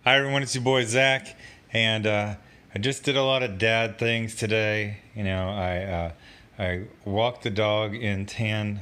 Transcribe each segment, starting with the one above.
Hi everyone, it's your boy Zach, and I just did a lot of dad things today. I walked the dog in tan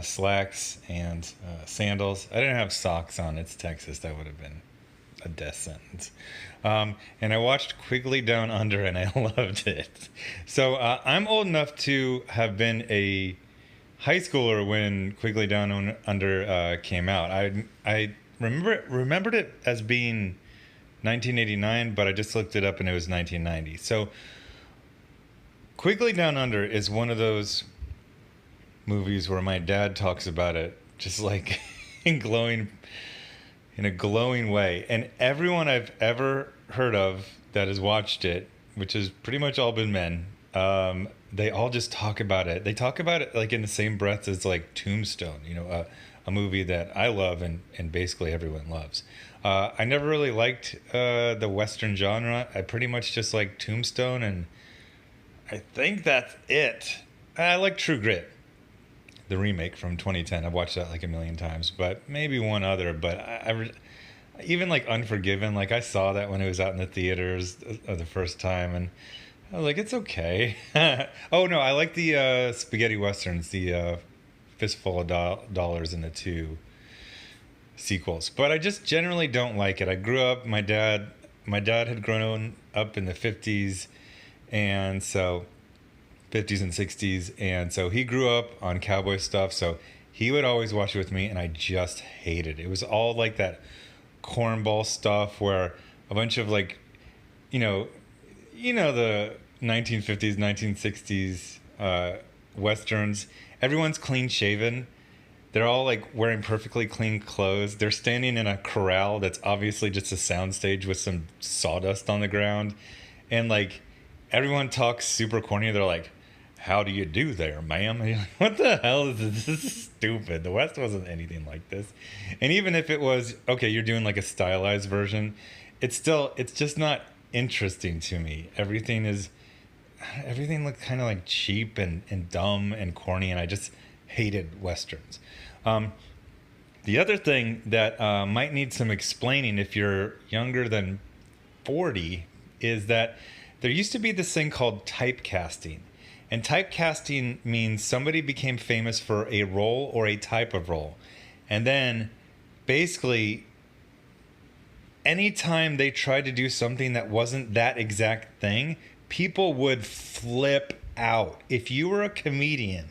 slacks and sandals. I didn't have socks on. It's Texas. That would have been a death sentence. And I watched Quigley Down Under, and I loved it. So I'm old enough to have been a high schooler when Quigley Down Under came out. I remembered it as being 1989, but I just looked it up and it was 1990. So Quigley Down Under is one of those movies where my dad talks about it just like in glowing in a glowing way. And everyone I've ever heard of that has watched it, which has pretty much all been men, they all just talk about it. They talk about it like in the same breath as like Tombstone, a movie that I love and basically everyone loves. I never really liked the Western genre. I pretty much just like Tombstone, and I think that's it. I like True Grit, the remake from 2010. I've watched that like a million times, but maybe one other. But even like Unforgiven, like I saw that when it was out in the theaters the first time, and I was like, it's okay. Oh no, I like the spaghetti westerns, the Fistful of Dollars and the two sequels, but I just generally don't like it. I grew up. My dad had grown up in the 50s, and so 50s and 60s, and so he grew up on cowboy stuff. So he would always watch it with me, and I just hated it. It was all like that cornball stuff where a bunch of like, the 1950s, 1960s westerns. Everyone's clean shaven. They're all like wearing perfectly clean clothes. They're standing in a corral that's obviously just a soundstage with some sawdust on the ground. And like everyone talks super corny. They're like, "How do you do there, ma'am?" And you're like, what the hell is this? This is stupid. The West wasn't anything like this. And even if it was, okay, you're doing like a stylized version, it's just not interesting to me. Everything looked kind of like cheap and dumb and corny, and I just hated Westerns. Um, the other thing that might need some explaining if you're younger than 40 is that there used to be this thing called typecasting. And typecasting means somebody became famous for a role or a type of role. And then basically, anytime they tried to do something that wasn't that exact thing, people would flip out. If you were a comedian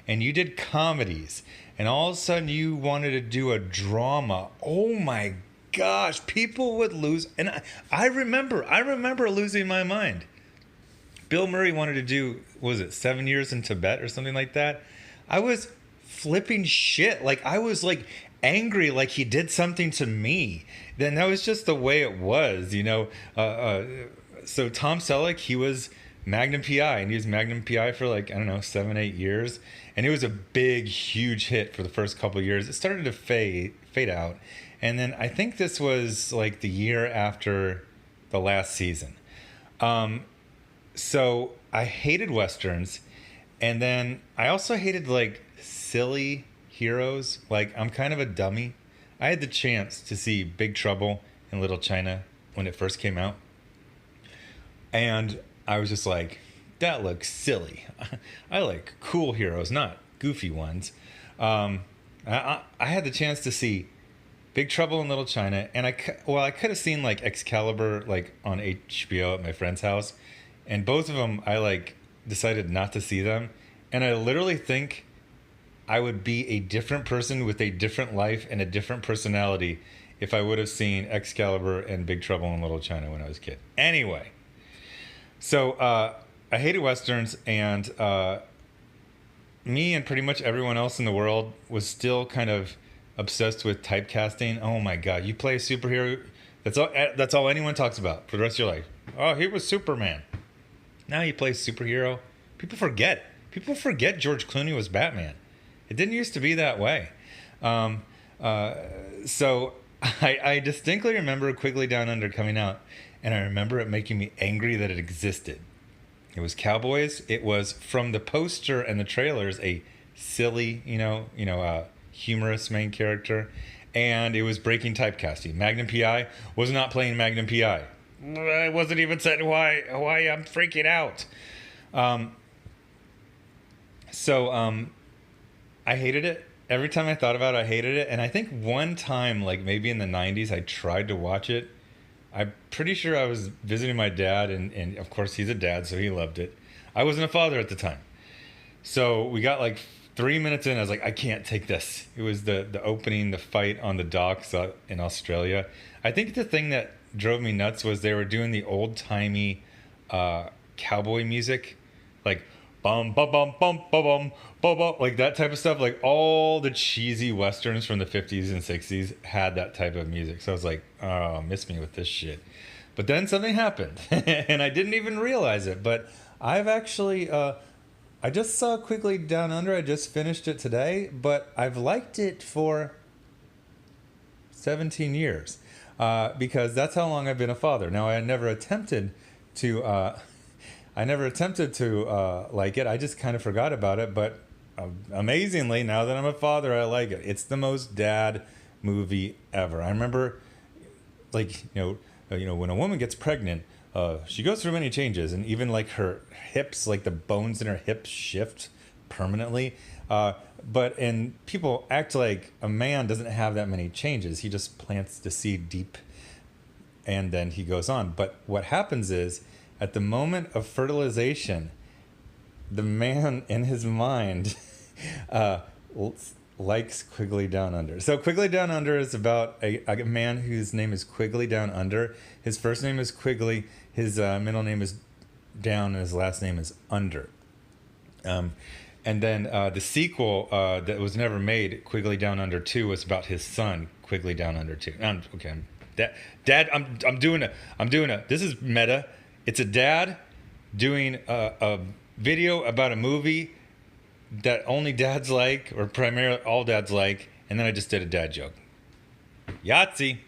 and you did comedies and all of a sudden you wanted to do a drama, oh my gosh, people would lose. And I remember losing my mind. Bill Murray wanted to do, was it 7 years in Tibet or something like that? I was flipping shit. Like I was like angry, like he did something to me. Then that was just the way it was. So Tom Selleck, he was Magnum PI, and he was Magnum PI for like, I don't know, 7, 8 years. And it was a big, huge hit for the first couple of years. It started to fade out. And then I think this was like the year after the last season. So I hated Westerns. And then I also hated like silly heroes. Like I'm kind of a dummy. I had the chance to see Big Trouble in Little China when it first came out. And I was just like, that looks silly. I like cool heroes, not goofy ones. I had the chance to see Big Trouble in Little China, and I could have seen like Excalibur like on HBO at my friend's house, and both of them I like decided not to see them, and I literally think I would be a different person with a different life and a different personality if I would have seen Excalibur and Big Trouble in Little China when I was a kid. Anyway. So I hated Westerns, and me and pretty much everyone else in the world was still kind of obsessed with typecasting. Oh my God, you play a superhero. That's all anyone talks about for the rest of your life. Oh, he was Superman. Now you play superhero. People forget. People forget George Clooney was Batman. It didn't used to be that way. So I distinctly remember Quigley Down Under coming out, and I remember it making me angry that it existed. It was cowboys. It was from the poster and the trailers a silly, humorous main character, and it was breaking typecasting. Magnum PI was not playing Magnum PI. I wasn't even saying why I'm freaking out. So I hated it. Every time I thought about it, I hated it. And I think one time, like maybe in the 90s, I tried to watch it. I'm pretty sure I was visiting my dad, and of course he's a dad, so he loved it. I wasn't a father at the time. So we got like 3 minutes in. I was like, I can't take this. It was the opening, the fight on the docks in Australia. I think the thing that drove me nuts was they were doing the old-timey cowboy music, like bum bum bum bum bum bum bum bum, like that type of stuff. Like all the cheesy westerns from the 50s and 60s had that type of music. So I was like, oh, miss me with this shit. But then something happened, and I didn't even realize it. But I've actually, I just saw Quigley Down Under. I just finished it today, but I've liked it for 17 years because that's how long I've been a father. Now, I never attempted to like it. I just kind of forgot about it. But amazingly, now that I'm a father, I like it. It's the most dad movie ever. I remember, like, when a woman gets pregnant, she goes through many changes, and even like her hips, like the bones in her hips shift permanently. And people act like a man doesn't have that many changes. He just plants the seed deep and then he goes on. But what happens is, at the moment of fertilization, the man in his mind likes Quigley Down Under. So Quigley Down Under is about a man whose name is Quigley Down Under. His first name is Quigley. His middle name is Down, and his last name is Under. And then the sequel that was never made, Quigley Down Under 2, was about his son, Quigley Down Under 2. Dad, I'm doing a. This is meta. It's a dad doing a video about a movie that only dads like, or primarily all dads like, and then I just did a dad joke. Yahtzee.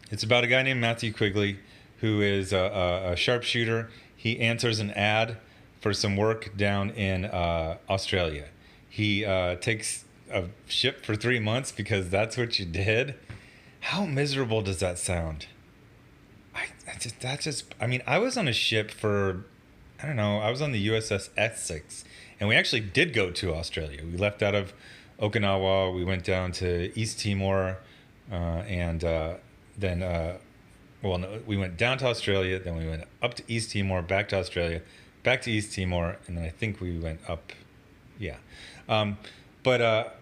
It's about a guy named Matthew Quigley who is a sharpshooter. He answers an ad for some work down in Australia. He takes a ship for 3 months because that's what you did. How miserable does that sound? I was on a ship for, I don't know, I was on the USS Essex, and we actually did go to Australia. We left out of Okinawa, we went down to East Timor, we went down to Australia, then we went up to East Timor, back to Australia, back to East Timor, and then I think we went up, yeah. I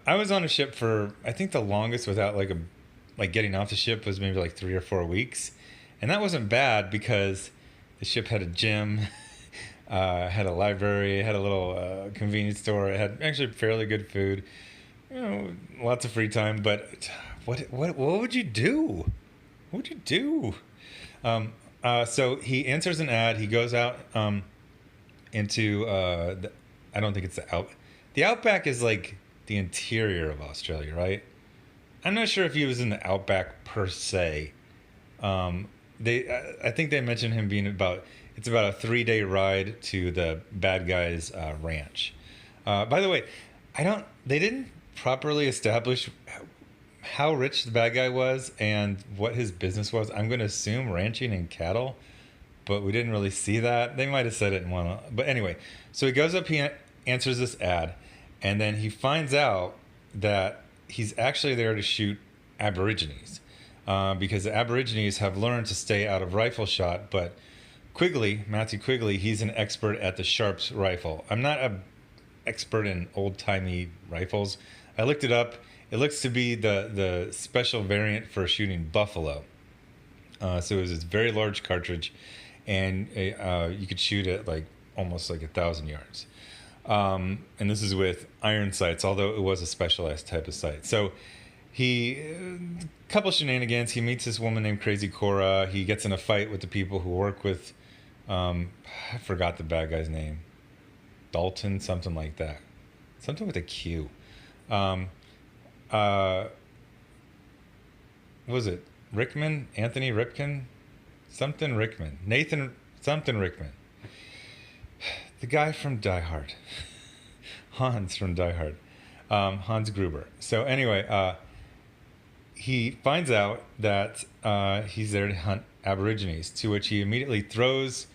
was on a ship for, I think the longest without getting off the ship was maybe like 3 or 4 weeks. And that wasn't bad because the ship had a gym, had a library, had a little convenience store. It had actually fairly good food, lots of free time. But what would you do? What would you do? So he answers an ad. He goes out into I don't think it's the Outback is like the interior of Australia, right? I'm not sure if he was in the Outback per se. I think they mentioned him being about a 3-day ride to the bad guy's ranch. By the way, they didn't properly establish how rich the bad guy was and what his business was. I'm going to assume ranching and cattle, but we didn't really see that. They might have said it in one. But anyway, so he goes up, he answers this ad, and then he finds out that he's actually there to shoot Aborigines. Because the Aborigines have learned to stay out of rifle shot, but Matthew Quigley, he's an expert at the Sharps rifle. I'm not an expert in old-timey rifles. I looked it up. It looks to be the special variant for shooting buffalo. So it was this very large cartridge, and you could shoot it like almost like 1,000 yards. And this is with iron sights, although it was a specialized type of sight. So a couple shenanigans. He meets this woman named Crazy Cora. He gets in a fight with the people who work with, I forgot the bad guy's name. Dalton, something like that. Something with a Q. Was it Rickman? Anthony Ripken? Something Rickman. Nathan something Rickman. The guy from Die Hard. Hans from Die Hard. Hans Gruber. So anyway, he finds out that he's there to hunt Aborigines, to which he immediately throws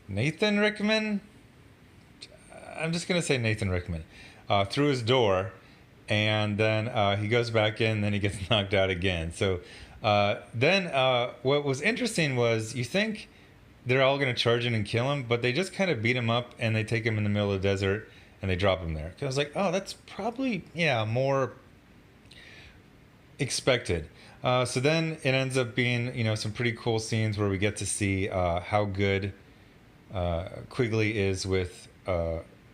Nathan Rickman. I'm just gonna say Nathan Rickman through his door, and then he goes back in. Then he gets knocked out again. So then what was interesting was you think they're all gonna charge in and kill him, but they just kind of beat him up and they take him in the middle of the desert and they drop him there. 'Cause I was like, oh, that's probably more expected. So then it ends up being some pretty cool scenes where we get to see how good Quigley is with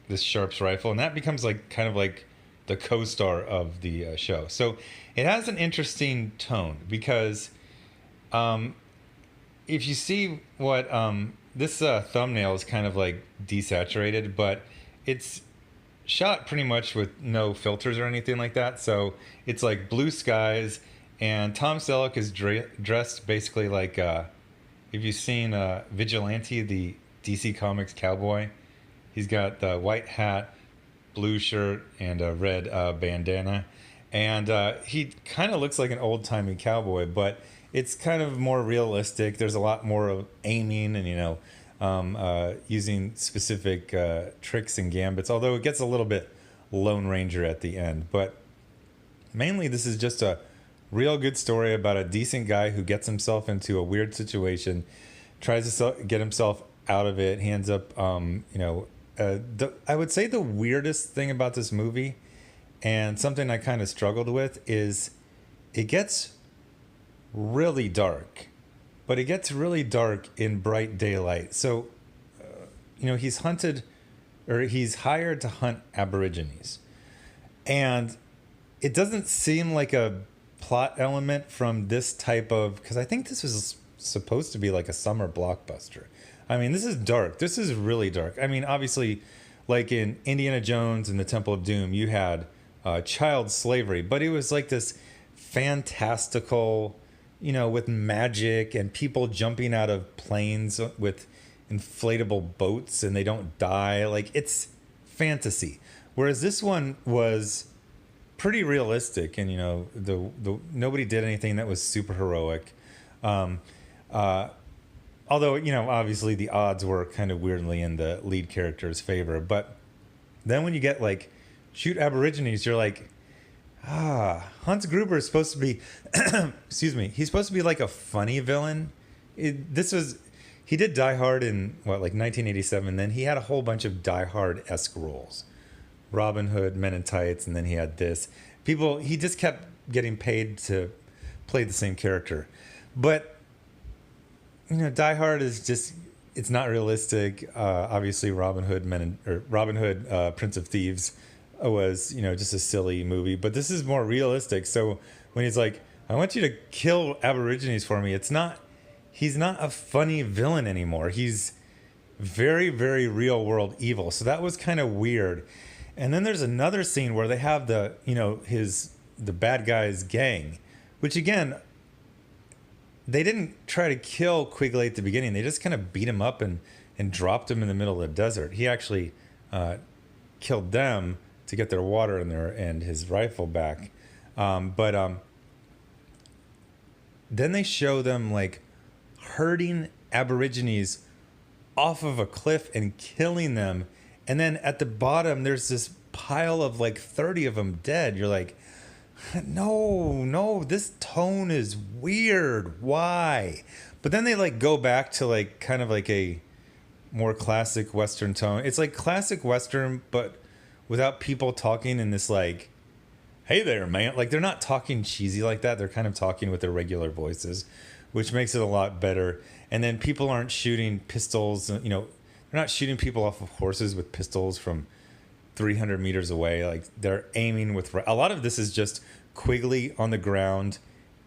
this Sharps rifle, and that becomes kind of like the co-star of the show. So it has an interesting tone because if you see what this thumbnail is kind of like desaturated, but it's shot pretty much with no filters or anything like that. So it's like blue skies, and Tom Selleck is dressed basically like if you've seen Vigilante, the DC Comics cowboy. He's got the white hat, blue shirt, and a red bandana. And he kind of looks like an old-timey cowboy, but it's kind of more realistic. There's a lot more of aiming and, using specific tricks and gambits, although it gets a little bit Lone Ranger at the end. But mainly this is just a real good story about a decent guy who gets himself into a weird situation, tries to get himself out of it. He ends up, I would say the weirdest thing about this movie, and something I kind of struggled with, is it gets really dark, but it gets really dark in bright daylight. So, he's hired to hunt Aborigines, and it doesn't seem like a plot element from this type of, because I think this was supposed to be like a summer blockbuster. I mean, this is dark. This is really dark. I mean, obviously, like in Indiana Jones and the Temple of Doom, you had child slavery, but it was like this fantastical, with magic and people jumping out of planes with inflatable boats and they don't die. Like, it's fantasy. Whereas this one was pretty realistic, and the nobody did anything that was super heroic. Although, obviously the odds were kind of weirdly in the lead character's favor. But then when you get like shoot Aborigines, you're like, Hans Gruber is supposed to be, excuse me, he's supposed to be like a funny villain. He did Die Hard in 1987. Then he had a whole bunch of Die Hard-esque roles. Robin Hood, Men in Tights, and then he had this. He just kept getting paid to play the same character. But Die Hard is just, it's not realistic. Obviously, Robin Hood, Prince of Thieves was, just a silly movie. But this is more realistic. So when he's like, I want you to kill Aborigines for me, he's not a funny villain anymore. He's very, very real world evil. So that was kind of weird. And then there's another scene where they have the bad guy's gang, which again, they didn't try to kill Quigley at the beginning. They just kind of beat him up and dropped him in the middle of the desert. He actually killed them to get their water and his rifle back. But then they show them like herding Aborigines off of a cliff and killing them. And then at the bottom, there's this pile of like 30 of them dead. You're like, no, this tone is weird. Why? But then they like go back to like kind of like a more classic Western tone. It's like classic Western, but without people talking in this like, hey there, man. Like they're not talking cheesy like that. They're kind of talking with their regular voices, which makes it a lot better. And then people aren't shooting pistols, they're not shooting people off of horses with pistols from 300 meters away. Like they're aiming with, a lot of this is just Quigley on the ground,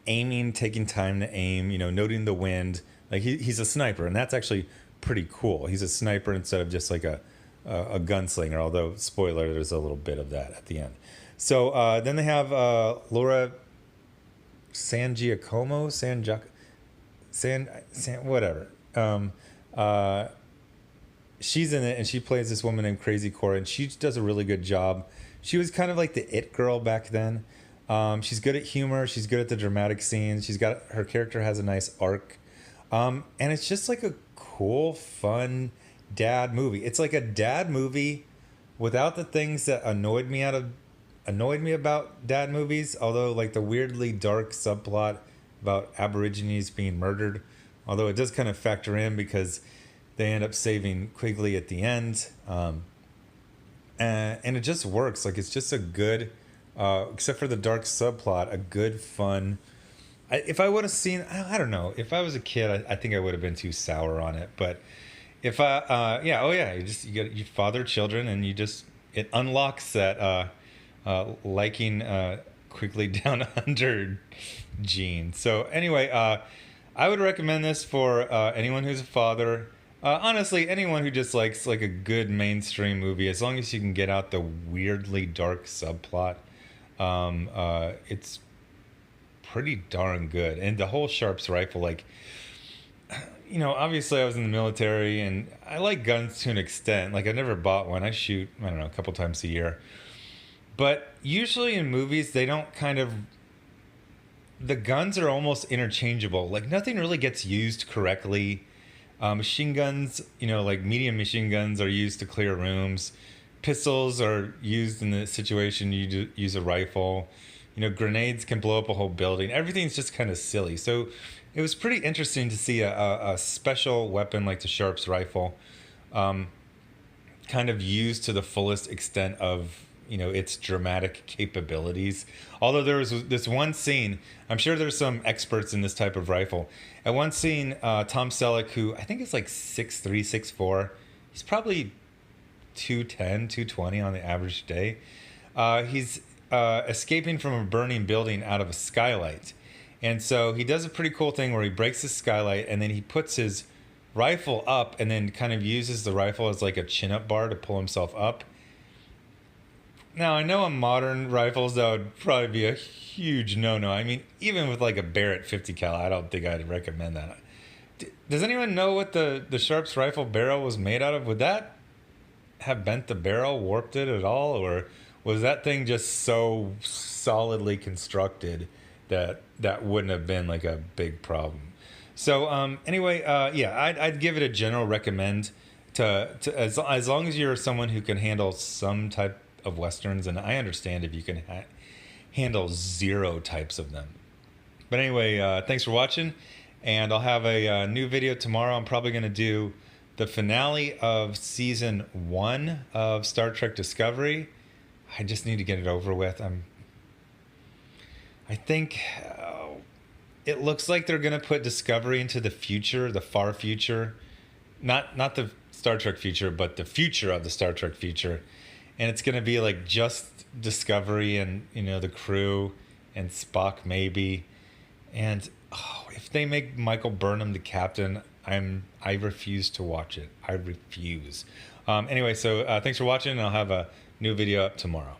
aiming, taking time to aim, noting the wind. Like he's a sniper, and that's actually pretty cool. He's a sniper instead of just like a gunslinger, although spoiler, there's a little bit of that at the end. So then they have Laura San whatever. She's in it, and she plays this woman named Crazy Cora, and she does a really good job. She was kind of like the it girl back then. She's good at humor. She's good at the dramatic scenes. Her character has a nice arc. And it's just like a cool, fun dad movie. It's like a dad movie without the things that annoyed me about dad movies. Although, like the weirdly dark subplot about Aborigines being murdered, although it does kind of factor in because they end up saving Quigley at the end, and it just works. Like it's just a good, except for the dark subplot, a good fun. If I would have seen, I don't know. If I was a kid, I think I would have been too sour on it. But if you father children, and it unlocks that liking Quigley Down Under gene. So anyway, I would recommend this for anyone who's a father. Honestly, anyone who just likes like a good mainstream movie, as long as you can get out the weirdly dark subplot, it's pretty darn good. And the whole Sharp's rifle, like, obviously I was in the military and I like guns to an extent. Like I never bought one. I shoot, I don't know, a couple times a year. But usually in movies, they don't the guns are almost interchangeable. Like nothing really gets used correctly. Machine guns, like medium machine guns are used to clear rooms. Pistols are used in the situation you use a rifle. Grenades can blow up a whole building. Everything's just kind of silly. So it was pretty interesting to see a special weapon like the Sharp's rifle kind of used to the fullest extent of its dramatic capabilities. Although there was this one scene, I'm sure there's some experts in this type of rifle. At one scene, Tom Selleck, who I think is like 6'3", 6'4", he's probably 210, 220 on the average day. He's escaping from a burning building out of a skylight. And so he does a pretty cool thing where he breaks the skylight and then he puts his rifle up and then kind of uses the rifle as like a chin-up bar to pull himself up. Now, I know on modern rifles that would probably be a huge no-no. I mean, even with like a Barrett 50 cal, I don't think I'd recommend that. Does anyone know what the Sharp's rifle barrel was made out of? Would that have bent the barrel, warped it at all? Or was that thing just so solidly constructed that wouldn't have been like a big problem? So anyway, I'd give it a general recommend to as long as you're someone who can handle some type of Westerns, and I understand if you can handle 0 types of them. But anyway, thanks for watching, and I'll have a new video tomorrow. I'm probably going to do the finale of season 1 of Star Trek Discovery. I just need to get it over with. I think it looks like they're going to put Discovery into the future, the far future, not the Star Trek future, but the future of the Star Trek future. And it's going to be like just Discovery and, the crew and Spock maybe. And if they make Michael Burnham the captain, I refuse to watch it. I refuse. Anyway, so thanks for watching, and I'll have a new video up tomorrow.